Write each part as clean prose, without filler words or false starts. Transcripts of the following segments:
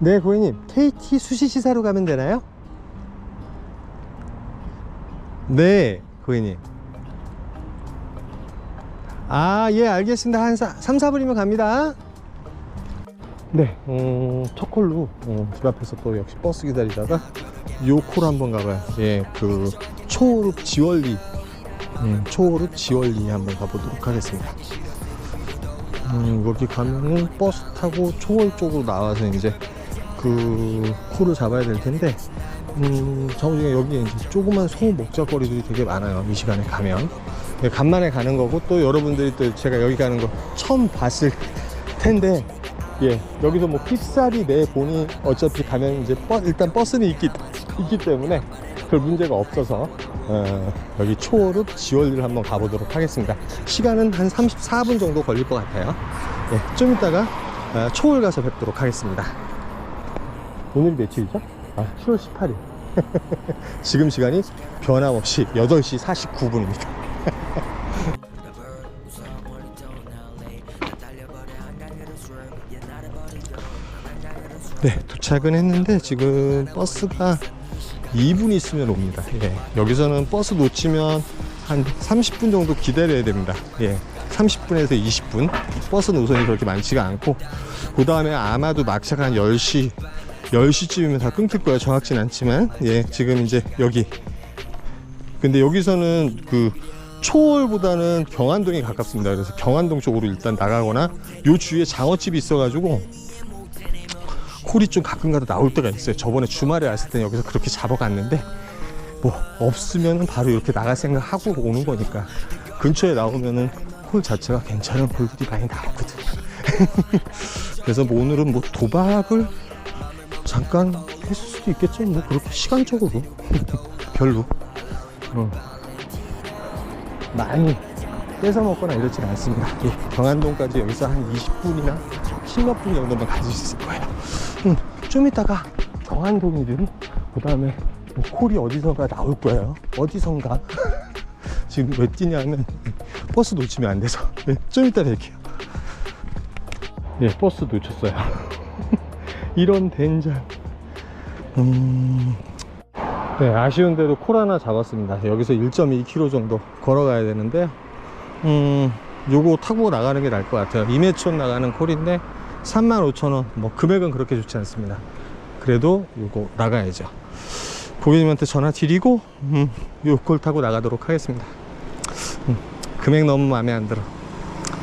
네, 고객님. KT 수시시사로 가면 되나요? 네, 고객님. 아, 예, 알겠습니다. 한 3, 4분이면 갑니다. 네, 첫 콜로 집 앞에서 또 역시 버스 기다리다가 요 콜 한번 가봐요. 예, 그 초월읍 지월리, 초월읍 지월리 한번 가보도록 하겠습니다. 여기 가면은 버스 타고 초월 쪽으로 나와서 이제 그 콜을 잡아야 될 텐데, 정중에 여기 이제 조그만 소 먹자거리들이 되게 많아요. 이 시간에 가면. 네, 간만에 가는 거고, 또 여러분들이 또 제가 여기 가는 거 처음 봤을 텐데, 예, 여기서 뭐 픽사리 내 보니 어차피 가면 이제 일단 버스는 있기 때문에 별 문제가 없어서 여기 초월읍 지월리를 한번 가보도록 하겠습니다. 시간은 한 34분 정도 걸릴 것 같아요. 예, 좀 이따가 초월 가서 뵙도록 하겠습니다. 오늘이 며칠이죠? 아, 7월 18일. 지금 시간이 변함없이 8시 49분입니다. 네, 도착은 했는데 지금 버스가 2분 있으면 옵니다. 예, 여기서는 버스 놓치면 한 30분 정도 기다려야 됩니다. 예, 30분에서 20분. 버스 노선이 그렇게 많지가 않고, 그 다음에 아마도 막차가 한 10시쯤이면 다 끊길 거예요. 정확진 않지만. 예, 지금 이제 여기. 근데 여기서는 그 초월보다는 경안동이 가깝습니다. 그래서 경안동 쪽으로 일단 나가거나, 요 주위에 장어집이 있어가지고 콜이 좀 가끔가다 나올 때가 있어요. 저번에 주말에 왔을 때 여기서 그렇게 잡아갔는데, 뭐 없으면 바로 이렇게 나갈 생각하고 오는 거니까. 근처에 나오면은 콜 자체가 괜찮은 콜들이 많이 나오거든요. 그래서 뭐 오늘은 뭐 도박을 잠깐 했을 수도 있겠죠. 뭐 그렇게 시간적으로 별로 많이 뺏어 먹거나 이렇진 않습니다. 예, 경안동까지 여기서 한 20분이나 10몇 분 정도만 가질 수 있을 거예요. 좀 이따가 경안동이든 그 다음에 뭐 콜이 어디선가 나올 거예요. 어디선가. 지금 왜 뛰냐면 버스 놓치면 안 돼서. 네, 좀 이따 뵐게요. 네, 버스 놓쳤어요. 이런 된장. 네, 아쉬운 대로 콜 하나 잡았습니다. 여기서 1.2km 정도 걸어가야 되는데요. 요거 타고 나가는 게 나을 것 같아요. 임해촌 나가는 콜인데 35,000원. 뭐 금액은 그렇게 좋지 않습니다. 그래도 요거 나가야죠. 고객님한테 전화 드리고 요 콜 타고 나가도록 하겠습니다. 금액 너무 마음에 안 들어.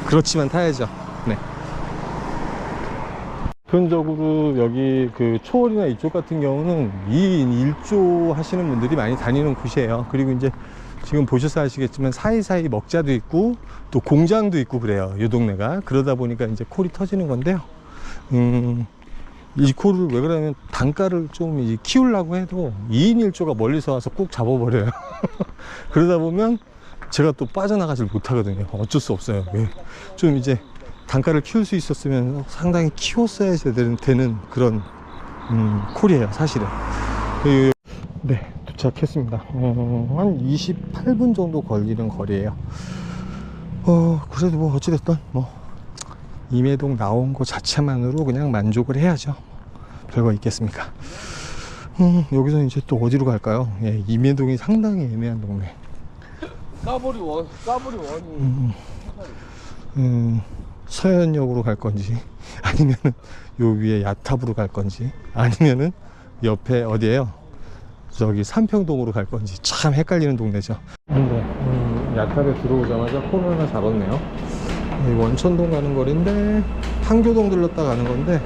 그렇지만 타야죠. 네. 보편적으로 여기 그 초월이나 이쪽 같은 경우는 2인 1조 하시는 분들이 많이 다니는 곳이에요. 그리고 이제 지금 보셔서 아시겠지만 사이사이 먹자도 있고 또 공장도 있고 그래요. 이 동네가. 그러다 보니까 이제 콜이 터지는 건데요. 이 콜을 왜 그러냐면 단가를 좀 키우려고 해도 2인 1조가 멀리서 와서 꼭 잡아버려요. 그러다 보면 제가 또 빠져나가질 못하거든요. 어쩔 수 없어요. 좀 이제 단가를 키울 수 있었으면 상당히 키웠어야 되는 그런 콜이에요, 사실은. 네, 도착했습니다. 한 28분 정도 걸리는 거리예요. 그래도 뭐 어찌됐든 뭐 임해동 나온 거 자체만으로 그냥 만족을 해야죠. 별거 있겠습니까? 여기서 이제 또 어디로 갈까요? 예, 임해동이 상당히 애매한 동네. 까보리 원이 서현역으로 갈 건지, 아니면은 요 위에 야탑으로 갈 건지, 아니면은 옆에 어디에요? 저기 삼평동으로 갈 건지 참 헷갈리는 동네죠. 야탑에 들어오자마자 콜 하나 잡았네요. 원천동 가는 거리인데 판교동 들렀다 가는 건데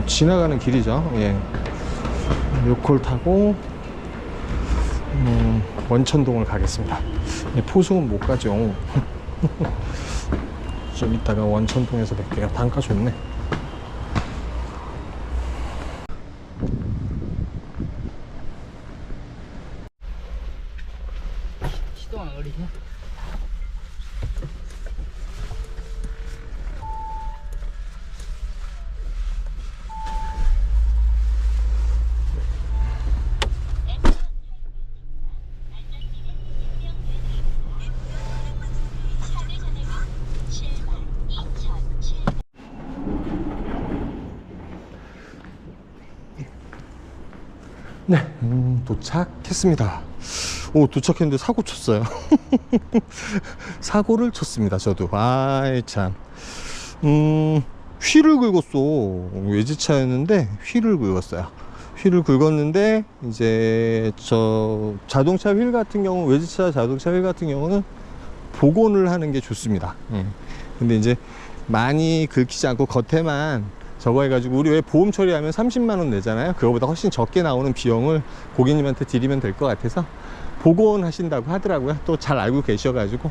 지나가는 길이죠. 예. 요 콜 타고 원천동을 가겠습니다. 포승은 못 가죠. 좀 이따가 원천동에서 뵐게요. 단가 좋네. 시동 안 걸리냐? 네, 도착했습니다. 오, 도착했는데 사고 쳤어요. 사고를 쳤습니다, 저도. 아이, 참. 휠을 긁었어. 외제차였는데 휠을 긁었어요. 휠을 긁었는데, 이제, 자동차 휠 같은 경우, 외제차 자동차 휠 같은 경우는 복원을 하는 게 좋습니다. 근데 이제 많이 긁히지 않고 겉에만 저거 해가지고, 우리 왜 보험 처리하면 30만원 내잖아요. 그거보다 훨씬 적게 나오는 비용을 고객님한테 드리면 될 것 같아서 복원하신다고 하더라고요. 또 잘 알고 계셔가지고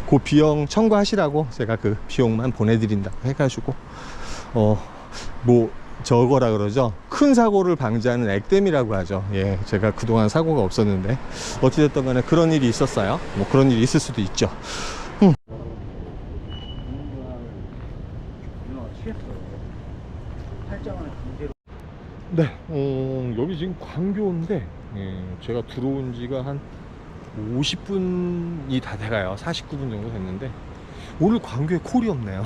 그 비용 청구하시라고 제가 그 비용만 보내드린다고 해가지고 뭐 저거라 그러죠. 큰 사고를 방지하는 액땜이라고 하죠. 예, 제가 그동안 사고가 없었는데 어찌됐든 간에 그런 일이 있었어요. 뭐 그런 일이 있을 수도 있죠. 네, 여기 지금 광교인데, 제가 들어온 지가 한 50분이 다 돼가요. 49분 정도 됐는데, 오늘 광교에 콜이 없네요.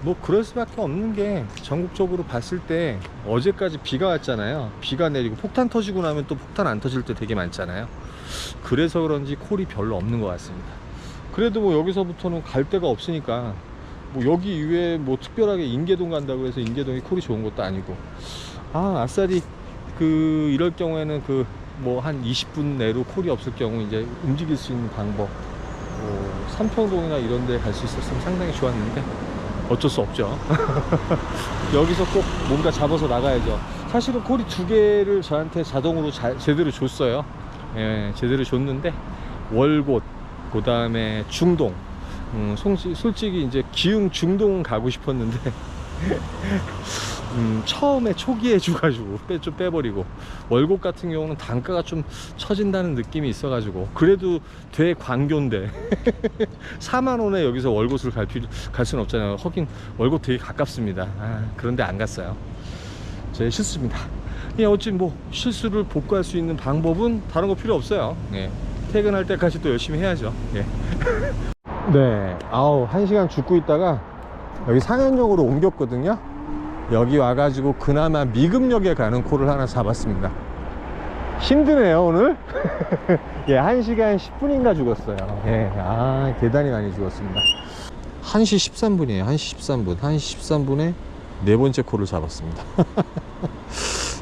뭐, 그럴 수밖에 없는 게, 전국적으로 봤을 때, 어제까지 비가 왔잖아요. 비가 내리고, 폭탄 터지고 나면 또 폭탄 안 터질 때 되게 많잖아요. 그래서 그런지 콜이 별로 없는 것 같습니다. 그래도 뭐, 여기서부터는 갈 데가 없으니까, 뭐 여기 이외에 뭐 특별하게 인계동 간다고 해서 인계동이 콜이 좋은 것도 아니고, 아싸리 이럴 경우에는 뭐 한 20분 내로 콜이 없을 경우 이제 움직일 수 있는 방법, 삼평동이나 이런 데 갈 수 있었으면 상당히 좋았는데 어쩔 수 없죠. 여기서 꼭 뭔가 잡아서 나가야죠. 사실은 콜이 2개를 저한테 자동으로 제대로 줬어요. 예, 제대로 줬는데 월곶, 그 다음에 중동, 솔직히 이제 기흥 중동은 가고 싶었는데 처음에 초기에 해줘가지고 좀 빼버리고, 월곶 같은 경우는 단가가 좀 처진다는 느낌이 있어가지고, 그래도 대광교인데 4만원에 여기서 월곶을 갈 수는 없잖아요. 하긴 월곶 되게 가깝습니다. 그런데 안 갔어요. 제 실수입니다. 어찌 뭐 실수를 복구할 수 있는 방법은 다른 거 필요 없어요. 예. 퇴근할 때까지 또 열심히 해야죠. 예. 네, 1시간 죽고 있다가 여기 상현역으로 옮겼거든요. 여기 와가지고 그나마 미금역에 가는 콜을 하나 잡았습니다. 힘드네요, 오늘. 예, 1시간 10분인가 죽었어요. 예, 대단히 많이 죽었습니다. 1시 13분이에요. 1시 13분. 1시 13분에 네 번째 콜을 잡았습니다.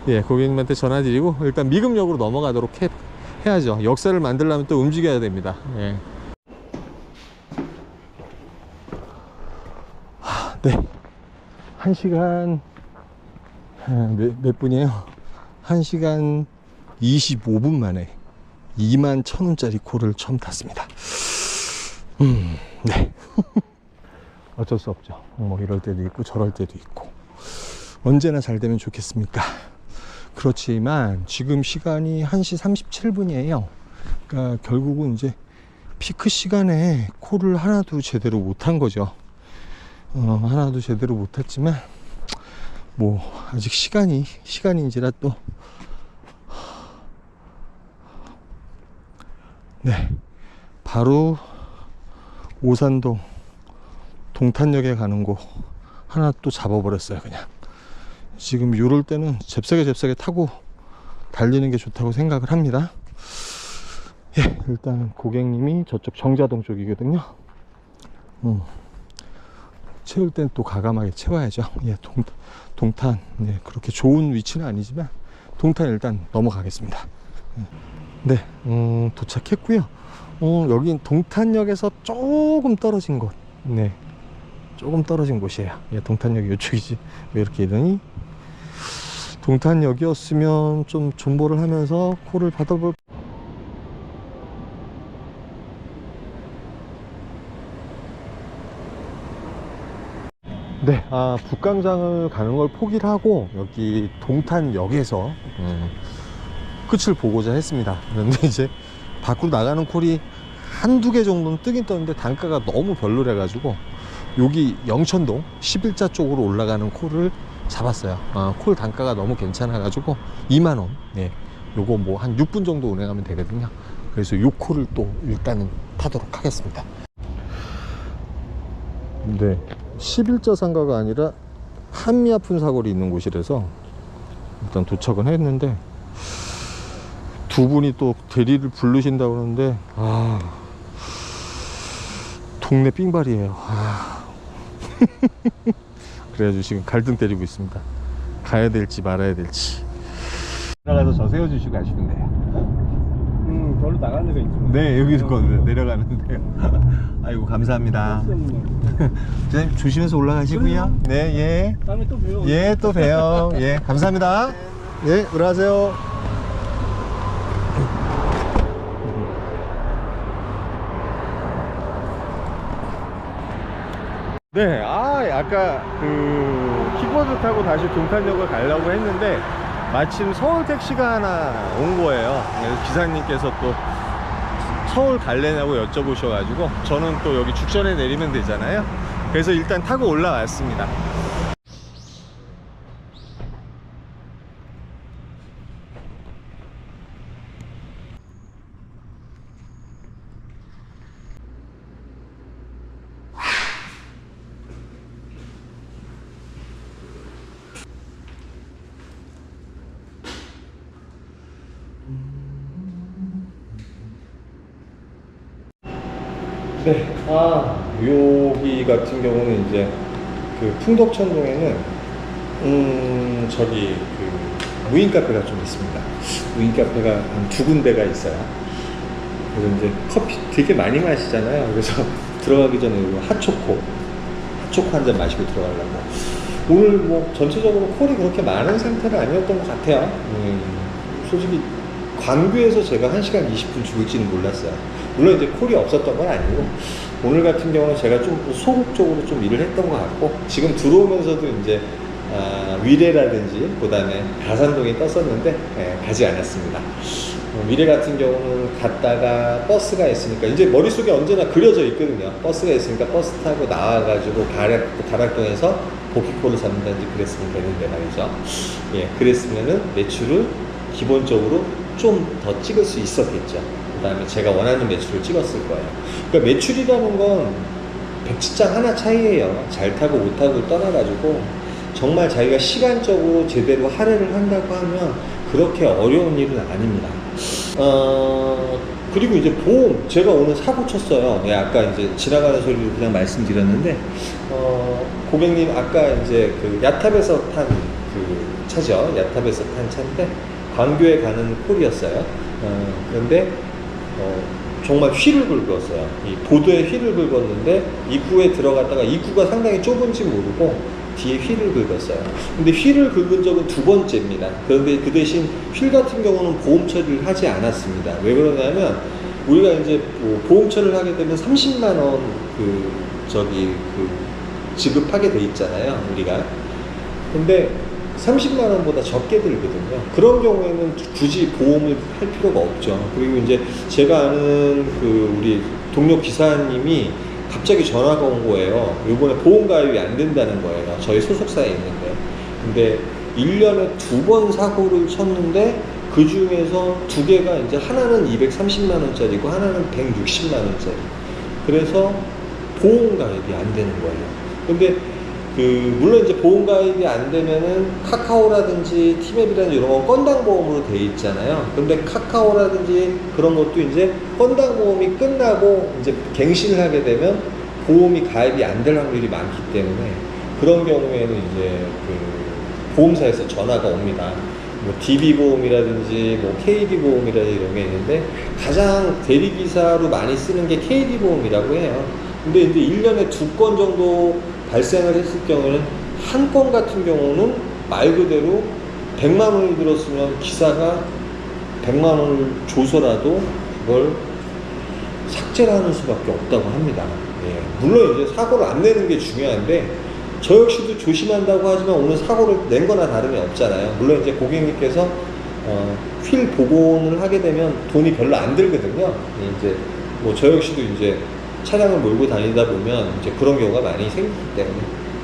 예, 고객님한테 전화드리고 일단 미금역으로 넘어가도록 해야죠. 역사를 만들려면 또 움직여야 됩니다. 예. 네, 1시간 몇 분이에요? 1시간 25분 만에 21,000원짜리 콜을 처음 탔습니다. 네. 어쩔 수 없죠. 뭐 이럴 때도 있고 저럴 때도 있고, 언제나 잘 되면 좋겠습니까? 그렇지만 지금 시간이 1시 37분이에요 그러니까 결국은 이제 피크 시간에 콜을 하나도 제대로 못한 거죠. 하나도 제대로 못했지만 뭐 아직 시간인지라 또 네, 바로 오산동 동탄역에 가는 거 하나 또 잡아버렸어요. 그냥 지금 요럴 때는 잽싸게 타고 달리는 게 좋다고 생각을 합니다. 예, 일단 고객님이 저쪽 정자동 쪽이거든요. 채울 땐 또 과감하게 채워야죠. 예, 동탄, 네, 그렇게 좋은 위치는 아니지만 동탄 일단 넘어가겠습니다. 네, 도착했고요. 여긴 동탄역에서 조금 떨어진 곳, 네, 조금 떨어진 곳이에요. 예, 동탄역이 이쪽이지 왜 이렇게 이러니? 동탄역이었으면 좀 존버를 하면서 콜을 받아볼. 네, 북광장을 가는 걸 포기를 하고 여기 동탄역에서 끝을 보고자 했습니다. 그런데 이제 밖으로 나가는 콜이 한두 개 정도는 뜨긴 떴는데 단가가 너무 별로래 가지고 여기 영천동 11자 쪽으로 올라가는 콜을 잡았어요. 콜 단가가 너무 괜찮아 가지고 2만원. 네, 요거 뭐 한 6분 정도 운행하면 되거든요. 그래서 요 콜을 또 일단은 타도록 하겠습니다. 네, 11자 상가가 아니라 한미아픈 사거리 있는 곳이라서 일단 도착은 했는데 두 분이 또 대리를 부르신다고 그러는데 동네 삥발이에요. 그래가지고 지금 갈등 때리고 있습니다. 가야 될지 말아야 될지. 나가서 저 세워주시고 가시면 돼요. 별로 나가는 데가 있죠. 네, 여기서 내려가는데요. 아이고, 감사합니다. 선생님 조심해서 올라가시고요. 네, 예. 다음에 또 봬요. 예, 또 봬요. 예, 감사합니다. 예, 들어가세요. 네, 아까 그 킥보드 타고 다시 동탄역을 가려고 했는데 마침 서울 택시가 하나 온 거예요. 그래서 기사님께서 또 서울 갈래냐고 여쭤보셔가지고 저는 또 여기 죽전에 내리면 되잖아요. 그래서 일단 타고 올라왔습니다. 네, 여기 같은 경우는 이제 그 풍덕천동에는 저기 그 무인 카페가 좀 있습니다. 무인 카페가 한 두 군데가 있어요. 그래서 이제 커피 되게 많이 마시잖아요. 그래서 들어가기 전에 이거 핫초코 한 잔 마시고 들어가려고. 오늘 뭐 전체적으로 콜이 그렇게 많은 상태는 아니었던 것 같아요. 솔직히 광교에서 제가 1시간 20분 죽을지는 몰랐어요. 물론 이제 콜이 없었던 건 아니고 오늘 같은 경우는 제가 좀 소극적으로 좀 일을 했던 것 같고 지금 들어오면서도 이제 위례라든지 그다음에 가산동이 떴었는데 가지 않았습니다. 위례 같은 경우는 갔다가 버스가 있으니까 이제 머릿속에 언제나 그려져 있거든요. 버스가 있으니까 버스 타고 나와가지고 가락동에서 보키콜을 잡는다든지 그랬으면 되는데 말이죠. 예, 그랬으면은 매출을 기본적으로 좀 더 찍을 수 있었겠죠. 그 다음에 제가 원하는 매출을 찍었을 거예요. 그러니까 매출이라는 건 백지장 하나 차이예요. 잘 타고 못 타고를 떠나가지고 정말 자기가 시간적으로 제대로 할애를 한다고 하면 그렇게 어려운 일은 아닙니다. 그리고 이제 보험, 제가 오늘 사고 쳤어요. 예, 아까 이제 지나가는 소리로 그냥 말씀드렸는데, 고객님 아까 이제 그 야탑에서 탄 그 차죠. 야탑에서 탄 차인데, 광교에 가는 콜이었어요. 그런데, 정말 휠을 긁었어요. 이 보도에 휠을 긁었는데, 입구에 들어갔다가 입구가 상당히 좁은지 모르고, 뒤에 휠을 긁었어요. 근데 휠을 긁은 적은 두 번째입니다. 그런데 그 대신 휠 같은 경우는 보험 처리를 하지 않았습니다. 왜 그러냐면 우리가 이제 보험 처리를 하게 되면 30만원 지급하게 돼 있잖아요, 우리가. 근데 30만원보다 적게 들거든요. 그런 경우에는 굳이 보험을 할 필요가 없죠. 그리고 이제 제가 아는 우리 동료 기사님이 갑자기 전화가 온 거예요. 이번에 보험 가입이 안 된다는 거예요. 저희 소속사에 있는데. 근데 1년에 2번 사고를 쳤는데 그 중에서 2개가 이제 하나는 230만원짜리고 하나는 160만원짜리. 그래서 보험 가입이 안 되는 거예요. 근데 물론 이제 보험 가입이 안 되면은 카카오라든지 티맵이라든지 이런 건 건당 보험으로 돼 있잖아요. 근데 카카오라든지 그런 것도 이제 건당 보험이 끝나고 이제 갱신을 하게 되면 보험이 가입이 안 될 확률이 많기 때문에 그런 경우에는 이제 보험사에서 전화가 옵니다. 뭐 DB 보험이라든지 뭐 KB 보험이라든지 이런 게 있는데 가장 대리기사로 많이 쓰는 게 KB 보험이라고 해요. 근데 이제 1년에 2건 정도 발생을 했을 경우에는 한 건 같은 경우는 말 그대로 100만 원이 들었으면 기사가 100만 원을 줘서라도 그걸 삭제를 하는 수밖에 없다고 합니다. 예. 물론 이제 사고를 안 내는 게 중요한데 저 역시도 조심한다고 하지만 오늘 사고를 낸 거나 다름이 없잖아요. 물론 이제 고객님께서 휠 복원을 하게 되면 돈이 별로 안 들거든요. 이제 뭐 저 역시도 이제 차량을 몰고 다니다 보면 이제 그런 경우가 많이 생기기 때문에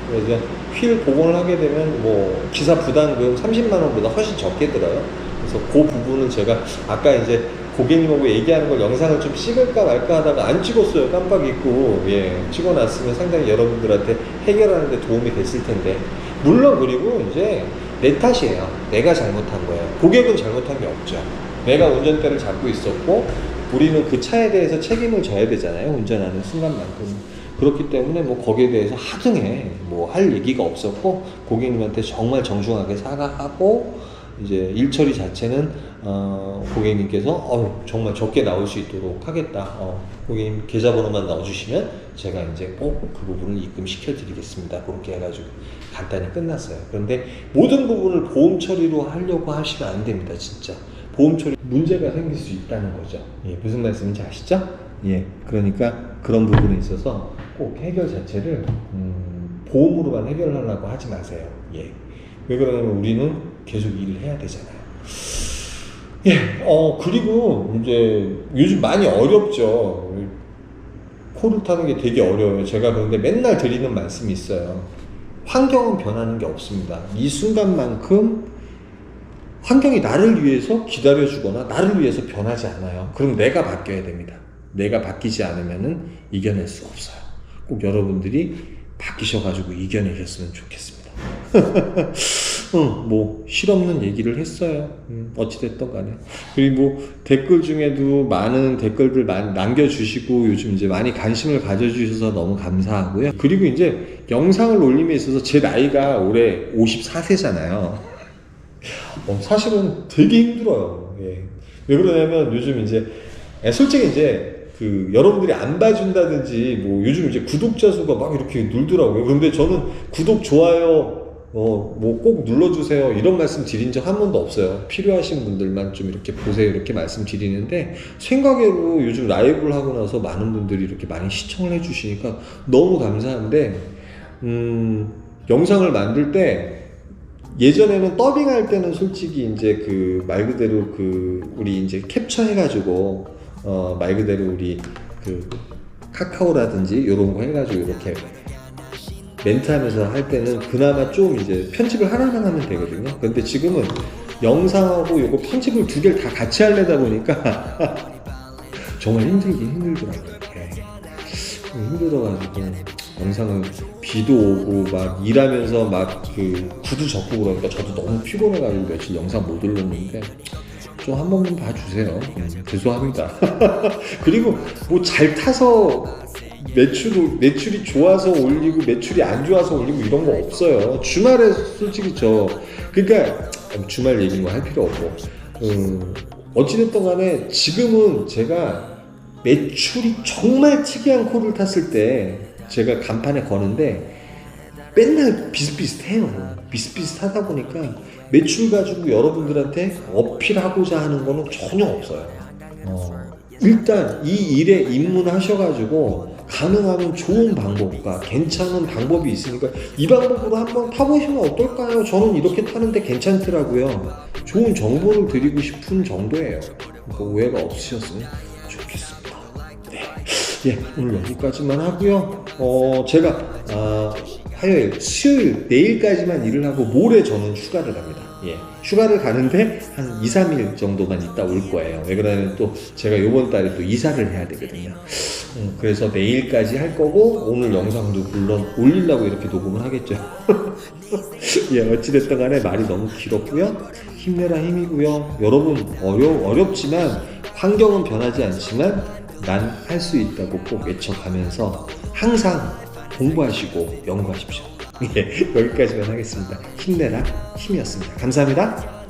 그래서 휠 복원을 하게 되면 뭐 기사 부담금 30만 원보다 훨씬 적게 들어요. 그래서 그 부분은 제가 아까 이제 고객님하고 얘기하는 걸 영상을 좀 찍을까 말까 하다가 안 찍었어요. 깜빡 잊고. 예, 찍어놨으면 상당히 여러분들한테 해결하는 데 도움이 됐을 텐데 물론 그리고 이제 내 탓이에요. 내가 잘못한 거예요. 고객은 잘못한 게 없죠. 내가 운전대를 잡고 있었고 우리는 그 차에 대해서 책임을 져야 되잖아요. 운전하는 순간만큼. 그렇기 때문에 뭐 거기에 대해서 하등에 뭐 할 얘기가 없었고 고객님한테 정말 정중하게 사과하고 이제 일 처리 자체는 고객님께서 정말 적게 나올 수 있도록 하겠다. 고객님 계좌번호만 넣어주시면 제가 이제 꼭 그 부분을 입금시켜 드리겠습니다. 그렇게 해가지고 간단히 끝났어요. 그런데 모든 부분을 보험 처리로 하려고 하시면 안 됩니다. 진짜 보험 처리 문제가 생길 수 있다는 거죠. 예, 무슨 말씀인지 아시죠? 예, 그러니까 그런 부분에 있어서 꼭 해결 자체를 보험으로만 해결하려고 하지 마세요. 예. 왜 그러냐면 우리는 계속 일을 해야 되잖아요. 예, 그리고 이제 요즘 많이 어렵죠. 코를 타는 게 되게 어려워요. 제가 그런데 맨날 드리는 말씀이 있어요. 환경은 변하는 게 없습니다. 이 순간만큼 환경이 나를 위해서 기다려주거나 나를 위해서 변하지 않아요. 그럼 내가 바뀌어야 됩니다. 내가 바뀌지 않으면은 이겨낼 수 없어요. 꼭 여러분들이 바뀌셔가지고 이겨내셨으면 좋겠습니다. 뭐 실없는 얘기를 했어요. 어찌됐든 간에. 그리고 댓글 중에도 많은 댓글들 남겨주시고 요즘 이제 많이 관심을 가져주셔서 너무 감사하고요. 그리고 이제 영상을 올림에 있어서 제 나이가 올해 54세잖아요. 사실은 되게 힘들어요. 예. 왜 그러냐면 요즘 이제 솔직히 이제 여러분들이 안 봐준다든지 뭐 요즘 이제 구독자 수가 막 이렇게 늘더라고요. 그런데 저는 구독, 좋아요 뭐 꼭 눌러주세요 이런 말씀 드린 적 한 번도 없어요. 필요하신 분들만 좀 이렇게 보세요 이렇게 말씀 드리는데 생각외로 요즘 라이브를 하고 나서 많은 분들이 이렇게 많이 시청을 해주시니까 너무 감사한데 영상을 만들 때 예전에는 더빙할 때는 솔직히 이제 말 그대로 우리 이제 캡처해가지고 말 그대로 우리 카카오라든지 이런 거 해가지고 이렇게 멘트하면서 할 때는 그나마 좀 이제 편집을 하나만 하면 되거든요. 근데 지금은 영상하고 이거 편집을 두 개를 다 같이 하려다 보니까 정말 힘들더라고요. 힘들어가지고 영상을 비도 오고 막 일하면서 막 구두 접고 그러니까 저도 너무 피곤해가지고 며칠 영상 못 올렸는데 좀 한 번만 봐주세요. 죄송합니다. 그리고 뭐 잘 타서 매출이 좋아서 올리고 매출이 안 좋아서 올리고 이런 거 없어요. 주말에 솔직히 그러니까 주말 얘기는 뭐 할 필요 없고 어찌됐든 간에 지금은 제가 매출이 정말 특이한 코를 탔을 때 제가 간판에 거는데 맨날 비슷비슷해요. 비슷비슷하다 보니까 매출 가지고 여러분들한테 어필하고자 하는 거는 전혀 없어요. 일단 이 일에 입문하셔가지고 가능하면 좋은 방법과 괜찮은 방법이 있으니까 이 방법으로 한번 타보시면 어떨까요? 저는 이렇게 타는데 괜찮더라고요. 좋은 정보를 드리고 싶은 정도예요. 그러니까 오해가 없으셨으면 좋겠습니다. 네. 예, 오늘 여기까지만 하고요. 제가 화요일, 수요일, 내일까지만 일을 하고 모레 저는 휴가를 갑니다. 예, 휴가를 가는데 한 2, 3일 정도만 있다 올 거예요. 왜 그러냐면 또 제가 요번 달에 또 이사를 해야 되거든요. 그래서 내일까지 할 거고 오늘 영상도 물론 올리려고 이렇게 녹음을 하겠죠. 예, 어찌됐든 간에 말이 너무 길었고요. 힘내라 힘이고요. 여러분 어렵지만 환경은 변하지 않지만 난 할 수 있다고 꼭 외쳐가면서 항상 공부하시고 연구하십시오. 예, 여기까지만 하겠습니다. 힘내라 힘이었습니다. 감사합니다.